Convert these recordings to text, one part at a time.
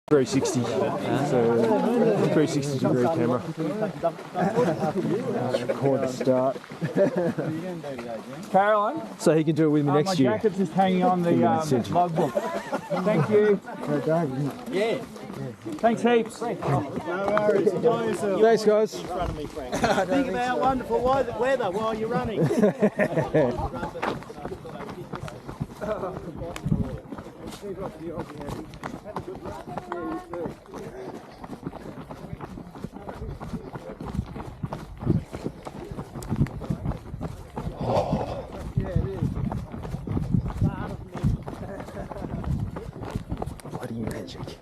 360, so 360 degree camera. Let's record the start. Caroline? So he can do it with me next year. My jacket's just hanging on the logbook. Thank you. Yeah. Thanks heaps. No worries. Enjoy yourself. Thanks, guys. In front of me, Frank. Think about wonderful weather while you're running. Bloody magic.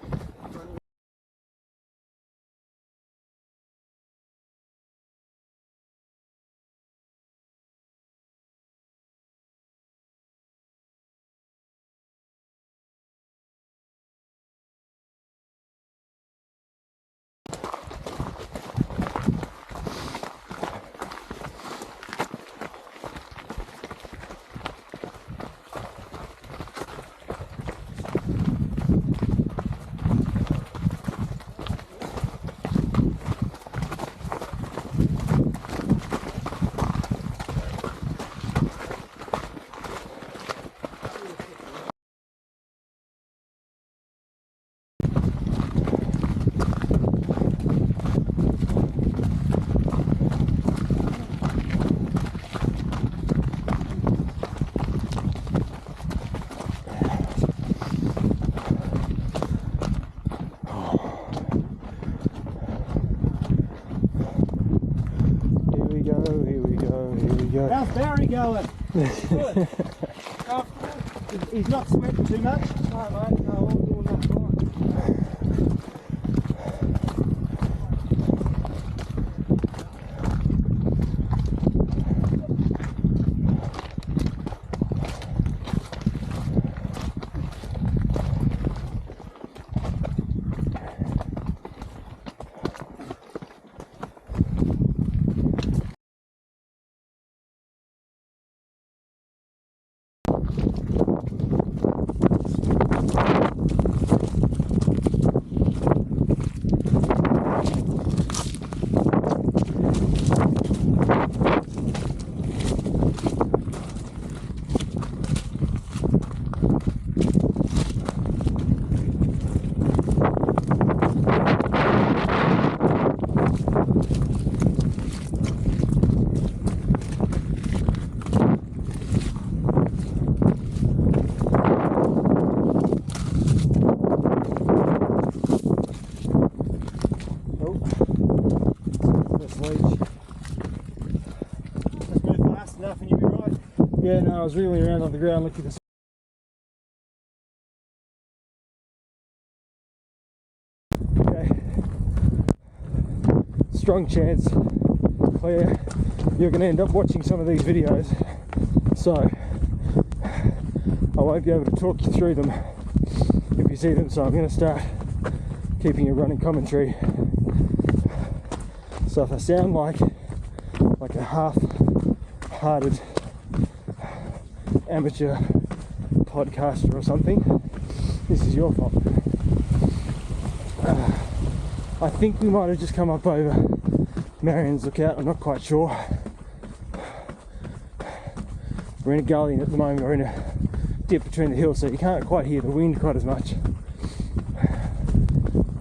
How's Barry going? Good. He's not sweating too much? No, mate. No, all doing that fine. Yeah, no, I was wheeling around on the ground looking at this. Okay. Strong chance, Claire, you're going to end up watching some of these videos, so I won't be able to talk you through them if you see them, so I'm going to start keeping a running commentary. So if I sound like a half-hearted amateur podcaster or something, this is your fault. I think we might have just come up over Marion's Lookout, I'm not quite sure. We're in a gully and at the moment we're in a dip between the hills, so you can't quite hear the wind quite as much,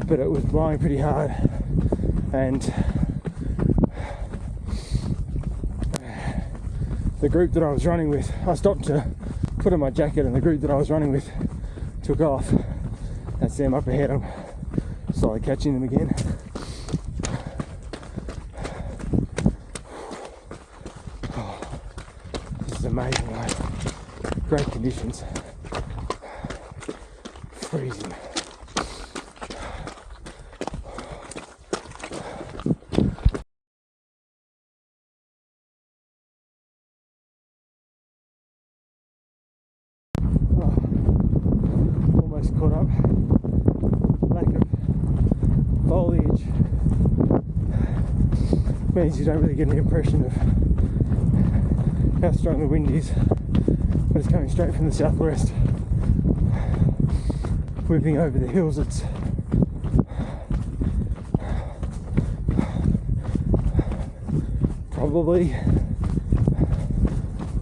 but it was blowing pretty hard, and the group that I was running with, I stopped to put on my jacket and the group that I was running with took off. That's them up ahead. I'm slowly catching them again. Oh, this is amazing, mate. Great conditions. Freezing. Caught up. Lack of foliage means you don't really get an impression of how strong the wind is, but it's coming straight from the southwest, whipping over the hills. It's probably,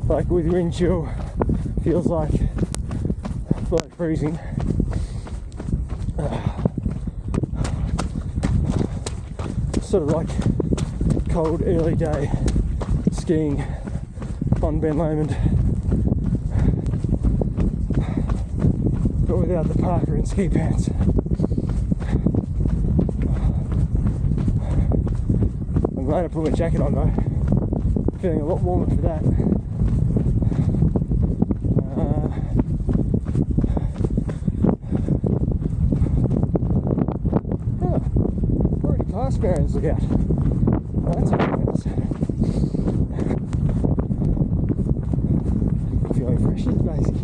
like with wind chill, feels like below freezing. Sort of like cold early day skiing on Ben Lomond, but without the parka and ski pants. I'm glad I put my jacket on though. Feeling a lot warmer for that. Already past Barron's Lookout. Oh, that's nice. Feeling fresh as Daisy.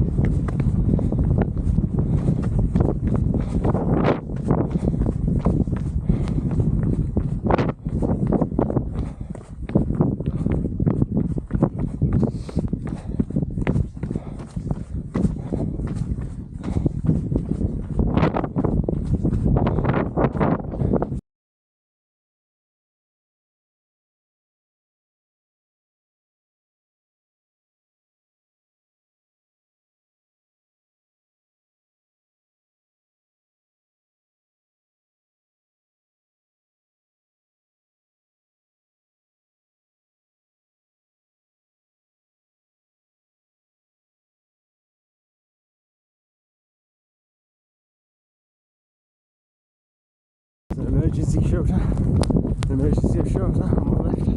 An emergency shelter. An emergency shelter on my left.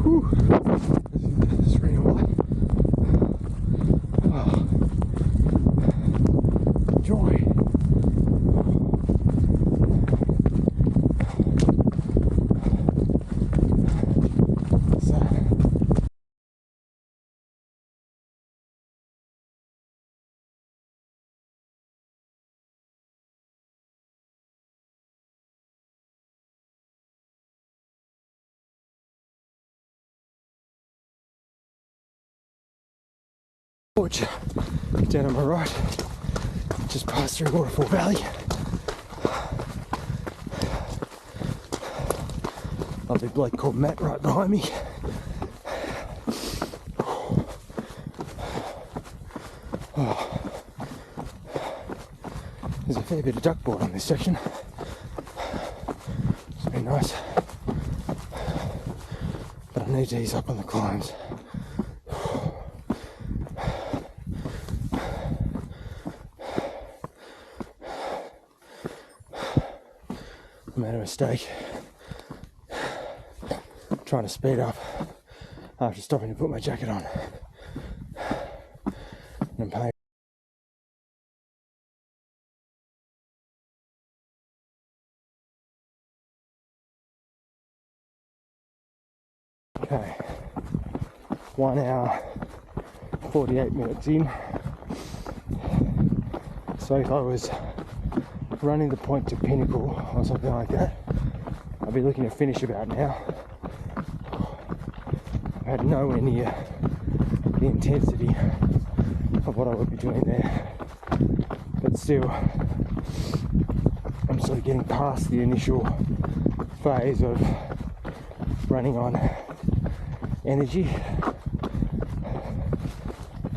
Whew. It's really white. Oh. Joy. So. Porch down on my right, just passed through Waterfall Valley. Lovely bloke called Matt right behind me. Oh. There's a fair bit of duckboard on this section. It's been nice, but I need to ease up on the climbs. I made a mistake trying to speed up after stopping to put my jacket on. And I'm paying. Okay, 1 hour 48 minutes in. So if I was running the point to Pinnacle or something like that, I'll be looking to finish about now. I've had nowhere near the intensity of what I would be doing there, but still I'm sort of getting past the initial phase of running on energy.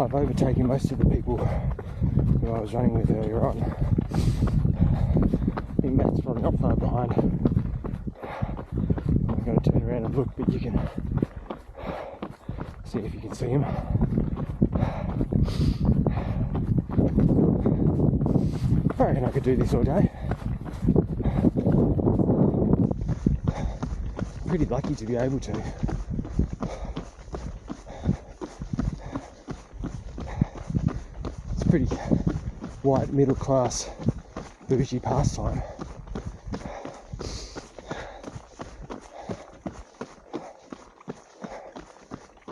I've overtaken most of the people who I was running with earlier on. I think Matt's probably not far behind. I'm going to turn around and look, but you can see if you can see him. I reckon I could do this all day. Pretty lucky to be able to. It's a pretty white middle class bougie pastime.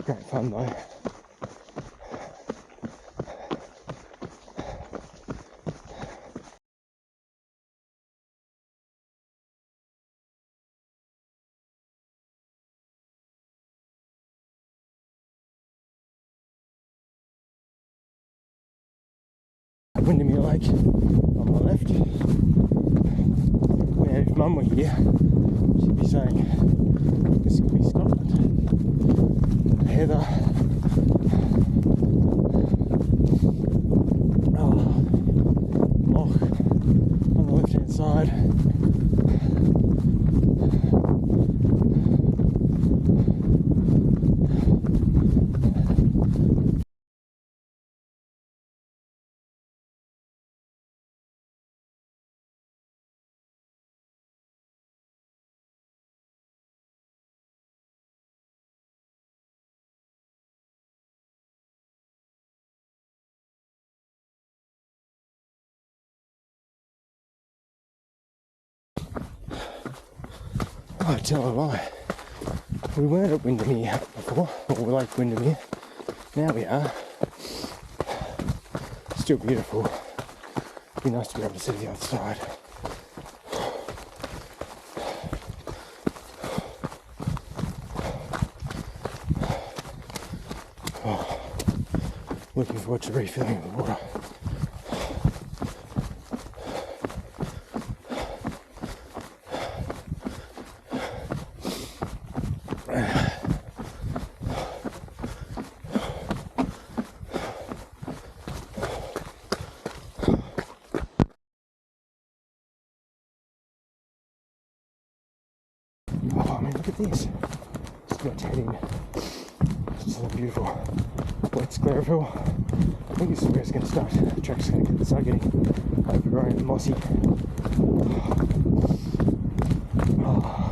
Great fun though. Windermere Lake on my left. Now if Mum were here, she'd be saying this could be Scotland. heather. Loch on the left hand side. I tell a lie. We weren't at Windermere before, or Lake Windermere. Now we are. Still beautiful. Be nice to be able to see the other side. Oh, looking forward to refilling the water. Oh, I mean, look at this. Just about to head in. It's so beautiful. Wet Scleroville. I think this is where it's going to start. The track's going to start getting overgrown and mossy. Oh.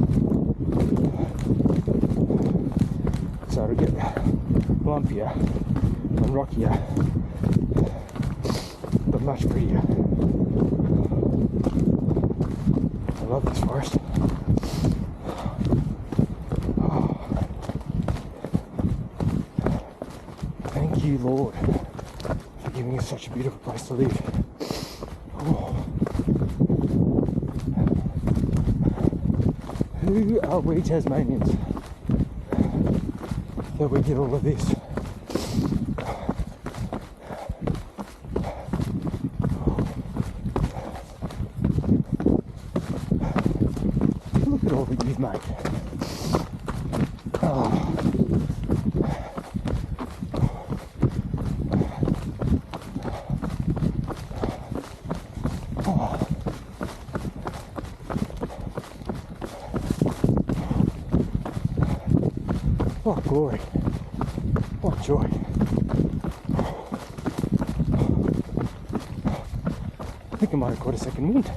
So it'll get lumpier and rockier, but much prettier. I love this forest. Thank you, Lord, for giving us such a beautiful place to live. Oh. Who are we Tasmanians that we get all of this? Look at all that you've made. Oh. What glory, what joy. I think I might have caught a second wind.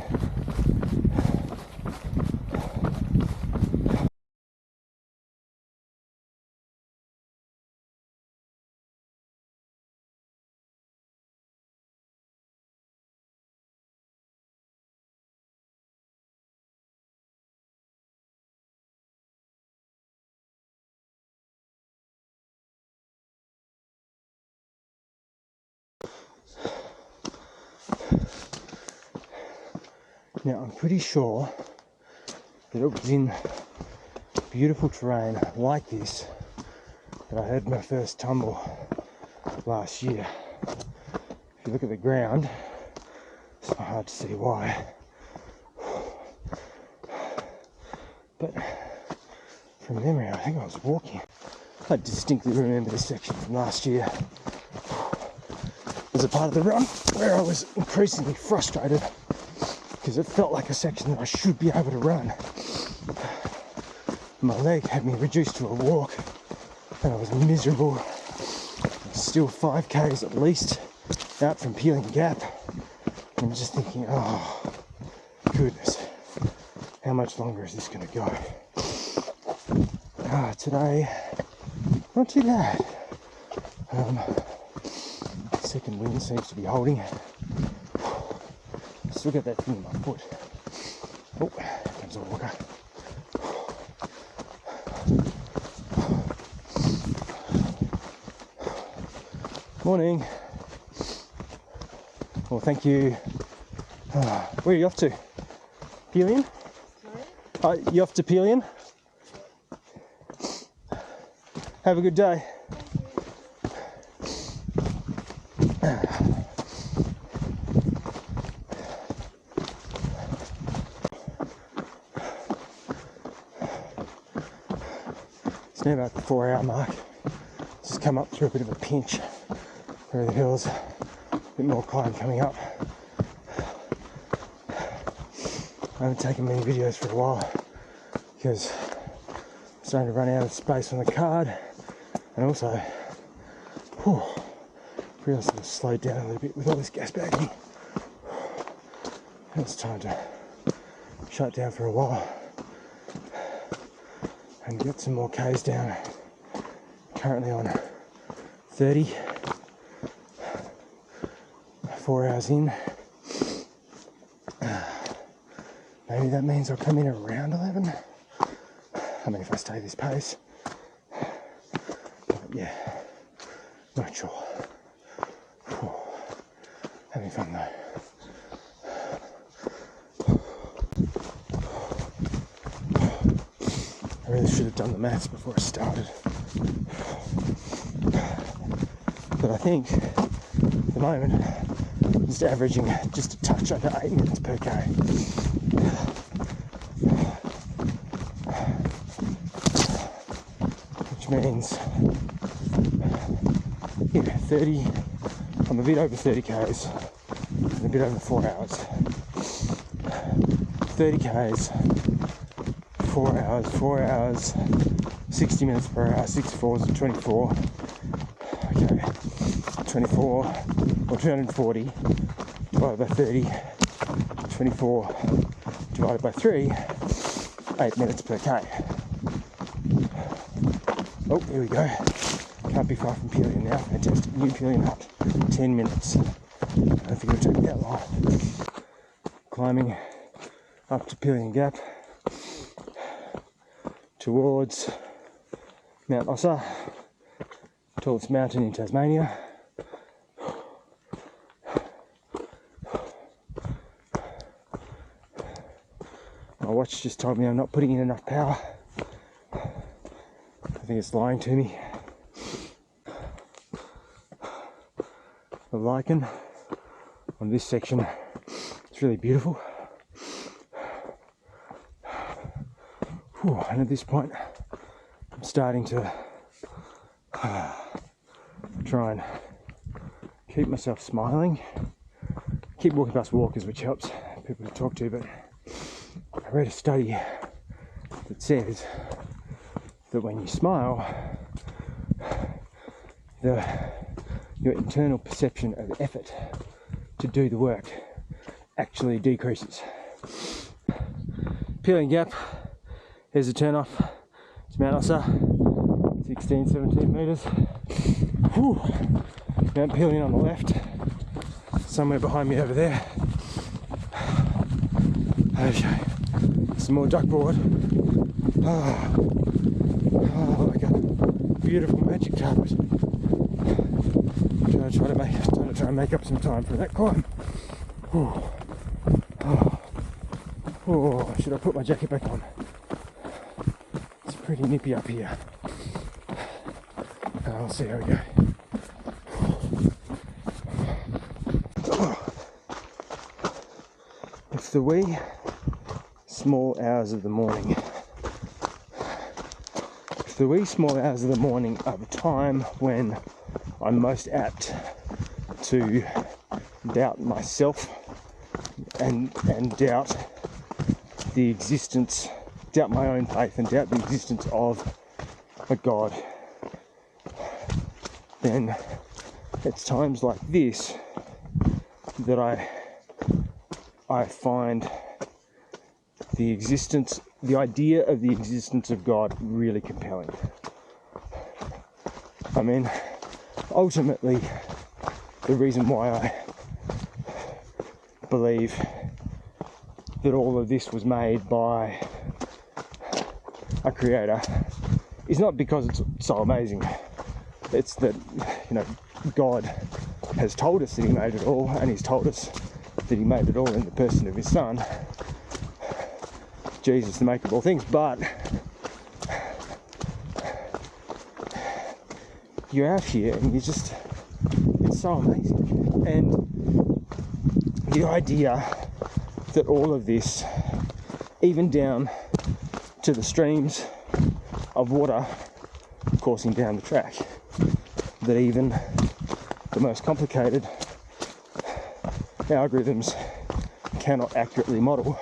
Now I'm pretty sure that it was in beautiful terrain like this that I had my first tumble last year. If you look at the ground, it's not hard to see why. But from memory, I think I was walking. I distinctly remember this section from last year. There's a part of the run where I was increasingly frustrated because it felt like a section that I should be able to run. My leg had me reduced to a walk and I was miserable. Still 5k's at least out from Peeling Gap. And I'm just thinking, oh goodness, how much longer is this going to go? Today, not too bad. Second wind seems to be holding. Still got that thing in my foot. Oh, here comes the walker. Morning. Well, thank you. Where are you off to? Pelion? Sorry? You off to Pelion? Have a good day. It's now about the 4 hour mark. come up through a bit of a pinch through the hills, a bit more climb coming up. I haven't taken many videos for a while because I'm starting to run out of space on the card, and also realised I've slowed down a little bit with all this gas bagging. It's time to shut down for a while and get some more Ks down. Currently on 30, 4 hours in. Maybe that means I'll come in around 11. I mean, if I stay this pace. But yeah, not sure. Having fun though. I really should have done the maths before I started. But I think at the moment I'm just averaging just a touch under 8 minutes per K. Which means, yeah, 30, I'm a bit over 30 Ks in a bit over 4 hours. 30 Ks, 4 hours, 60 minutes per hour, 6 4s are 24. Okay, 24 or 240 divided by 30, 24 divided by 3, 8 minutes per K. Oh, here we go. Can't be far from Pelion now. Fantastic. New Pelion hut. 10 minutes. I don't think it'll take me that long. Climbing up to Pelion Gap towards Mount Ossa, tallest mountain in Tasmania. My watch just told me I'm not putting in enough power. I think it's lying to me. The lichen on this section, it's really beautiful. And at this point, I'm starting to try and keep myself smiling. Keep walking past walkers, which helps people to talk to, but I read a study that says that when you smile, your internal perception of effort to do the work actually decreases. Pelion Gap, here's the turn off. It's Mount Ossa, 16, 17 metres. Whew. Mount Pelion on the left, somewhere behind me over there. Okay, some more duckboard. Oh, like a beautiful magic carpet. Trying to try and make up some time for that climb. Oh, should I put my jacket back on? It's pretty nippy up here. I'll see how we go. It's the wee small hours of the morning. It's the wee small hours of the morning are the time when I'm most apt to doubt myself and doubt the existence, doubt my own faith and doubt the existence of a God. Then it's times like this that I find the idea of the existence of God really compelling. I mean, ultimately, the reason why I believe that all of this was made by a creator is not because it's so amazing. It's that, you know, God has told us that he made it all, and he's told us that he made it all in the person of his son, Jesus, the maker of all things. But you're out here and it's so amazing. And the idea that all of this, even down to the streams of water coursing down the track, that even the most complicated algorithms cannot accurately model.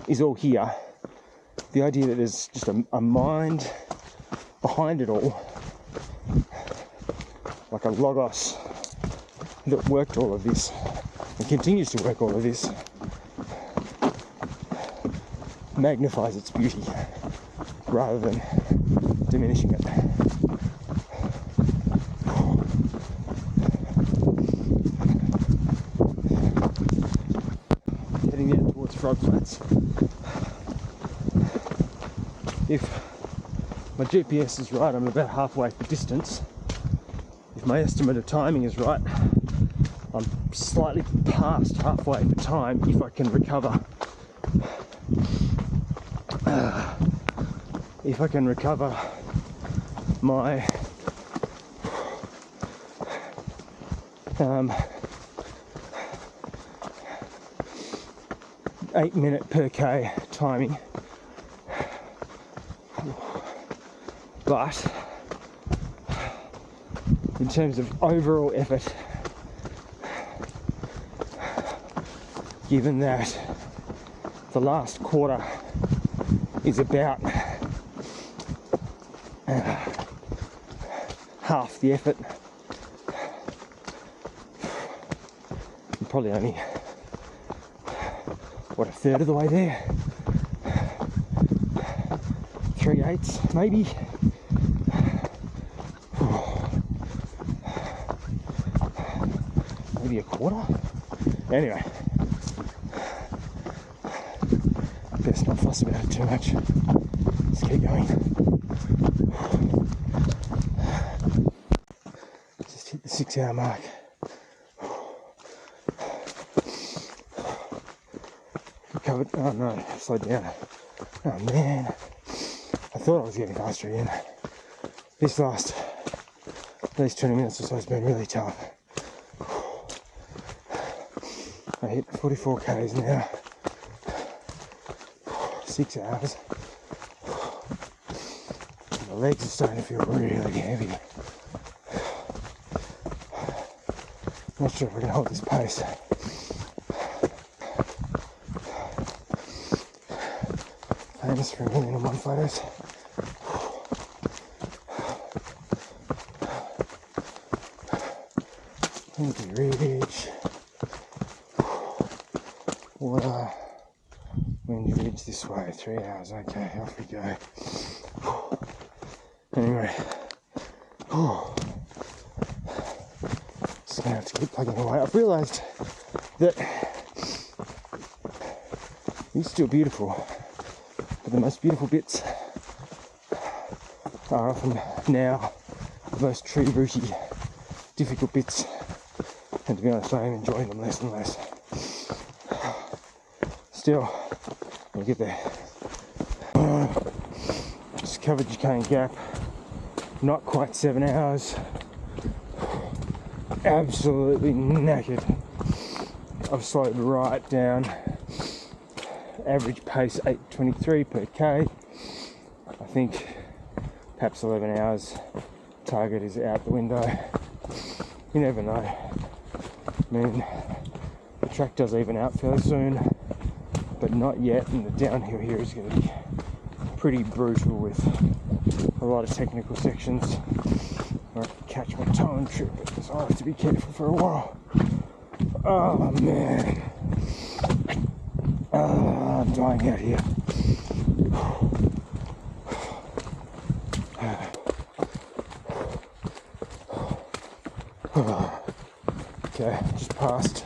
Is all here. The idea that there's just a mind behind it all, like a logos that worked all of this and continues to work all of this, magnifies its beauty rather than diminishing it. Heading down towards Frog Flats. If my GPS is right, I'm about halfway for distance. If my estimate of timing is right, I'm slightly past halfway for time if I can recover. If I can recover my 8-minute per K timing. But in terms of overall effort, given that the last quarter is about half the effort, I'm probably only, what, a third of the way there? 3/8 maybe? Maybe a quarter? Anyway, best not fuss about it too much. Let's keep going. Just hit the 6-hour mark. Recovered. Oh no, slowed down. Oh man, I thought I was getting faster again. These 20 minutes or so has been really tough. I hit 44 Ks now. 6 hours. My legs are starting to feel really heavy. Not sure if I can hold this pace. Famous for winning on 1 photos. Windy Ridge. Water. Windy Ridge this way. 3 hours. Okay, off we go. Anyway. Just gonna have to keep plugging away. I've realised that it's still beautiful, but the most beautiful bits are often now the most tree rooty, difficult bits. And to be honest, I am enjoying them less and less. Still, we'll get there. Just covered Chicane Gap. Not quite 7 hours. Absolutely knackered. I've slowed right down. Average pace 8:23 per K. I think perhaps 11 hours. Target is out the window. You never know. I mean, the track does even out fairly soon, but not yet, and the downhill here is going to be pretty brutal with a lot of technical sections. I have to catch my toe and trip it, so I have to be careful for a while. Oh man. I'm dying out here. Okay, just past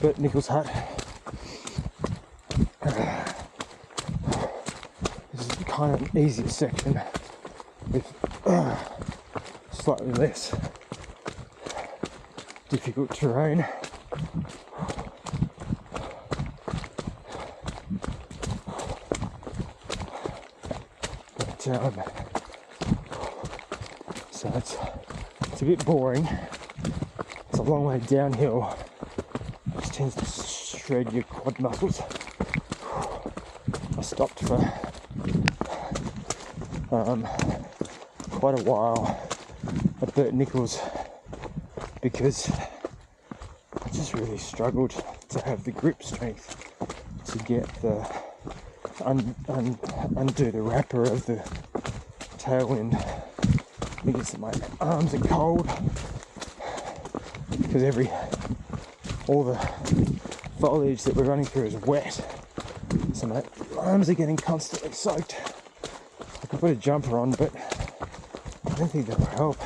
Bert Nichols' hut. This is kind of an easier section with slightly less difficult terrain. But, so it's a bit boring. It's a long way downhill, which tends to shred your quad muscles. stopped for quite a while at Burt Nichols because I just really struggled to have the grip strength to get the undo the wrapper of the tailwind. Because my arms are cold because all the foliage that we're running through is wet, so my arms are getting constantly soaked. I could put a jumper on, but I don't think that will help.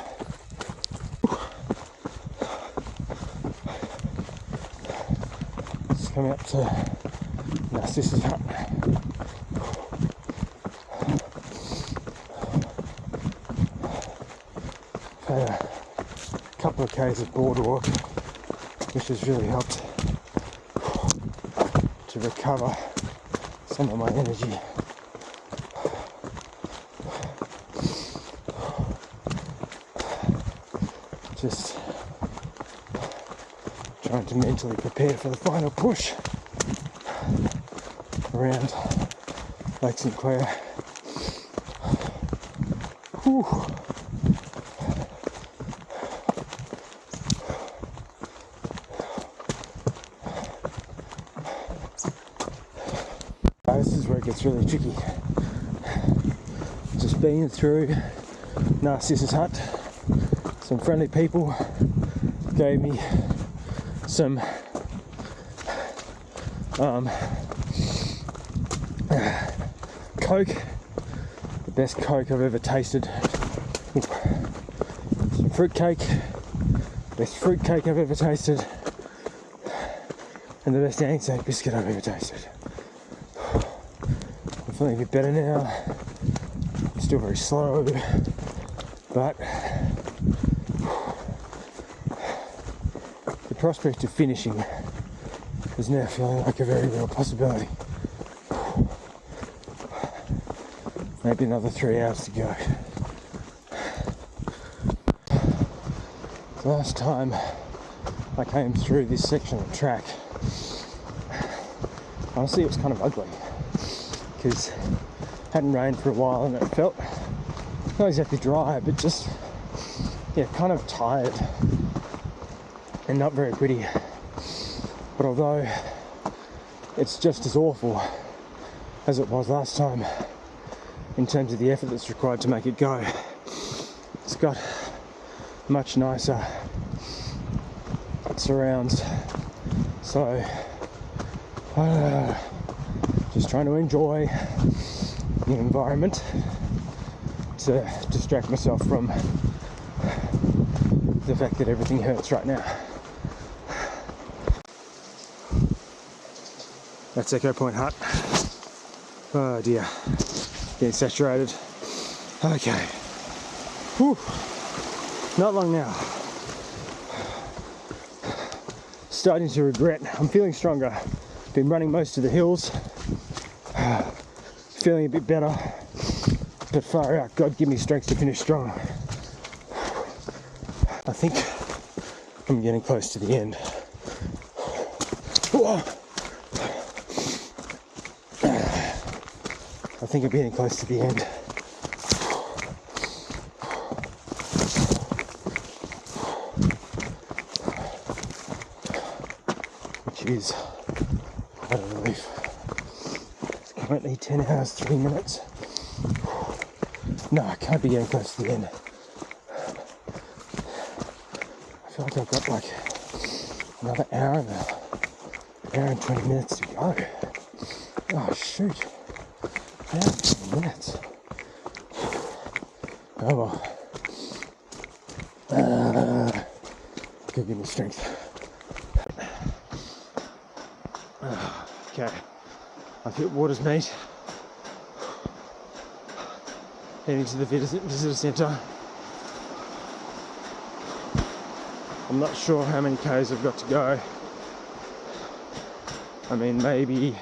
Just coming up to Narcissus Hut. Had a couple of k's of boardwalk, which has really helped to recover some of my energy. Just trying to mentally prepare for the final push around Lake St Clair. Whew. This is where it gets really tricky. Just been through Narcissus Hut. Some friendly people gave me some Coke, the best Coke I've ever tasted. Some fruitcake, best fruitcake I've ever tasted, and the best Anzac biscuit I've ever tasted. I'm feeling a bit better now. I'm still very slow, but the prospect of finishing is now feeling like a very real possibility. Maybe another 3 hours to go. Last time I came through this section of track, honestly it was kind of ugly because it hadn't rained for a while and it felt not exactly dry, but just kind of tired and not very pretty. But although it's just as awful as it was last time in terms of the effort that's required to make it go, it's got much nicer surrounds. So just trying to enjoy the environment to distract myself from the fact that everything hurts right now. That's Echo Point Hut. Oh dear, getting saturated. Okay, whew. Not long now. Starting to regret. I'm feeling stronger. Been running most of the hills. Feeling a bit better. But far out, God give me strength to finish strong. I think I'm getting close to the end. Whoa. I think I'm getting close to the end. Which is quite a relief. It's currently 10 hours, 3 minutes. No, I can't be getting close to the end. I feel like I've got like another hour and 20 minutes to go. Oh shoot. Hour and 20 minutes. Oh well. Could give me strength. Okay. I've hit Water's Meet. Heading to the visitor centre. I'm not sure how many k's I've got to go. I mean, maybe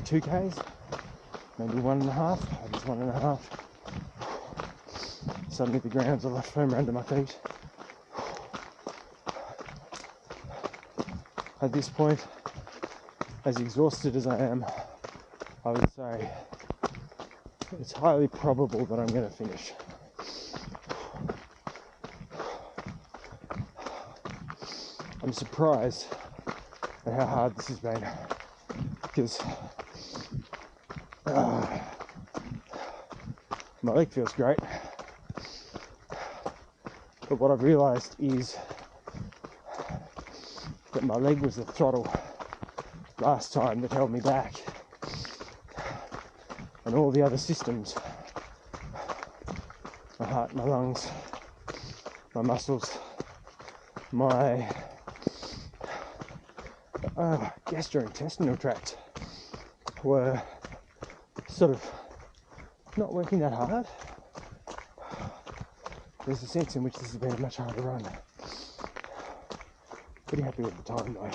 2 k's, maybe 1.5. Maybe it's 1.5. Suddenly the ground's a lot firmer under my feet. At this point, as exhausted as I am, I would say it's highly probable that I'm going to finish. I'm surprised at how hard this has been, because my leg feels great, but what I've realised is that my leg was the throttle last time that held me back, and all the other systems, my heart, my lungs, my muscles, my gastrointestinal tract were sort of not working that hard. There's a sense in which this has been a much harder run. Pretty happy with the time though.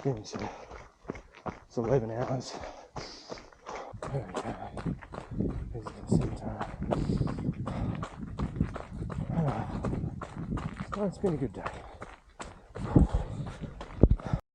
Yeah, so it's 11 hours. There we go. This is the centre. Oh, it's been a good day.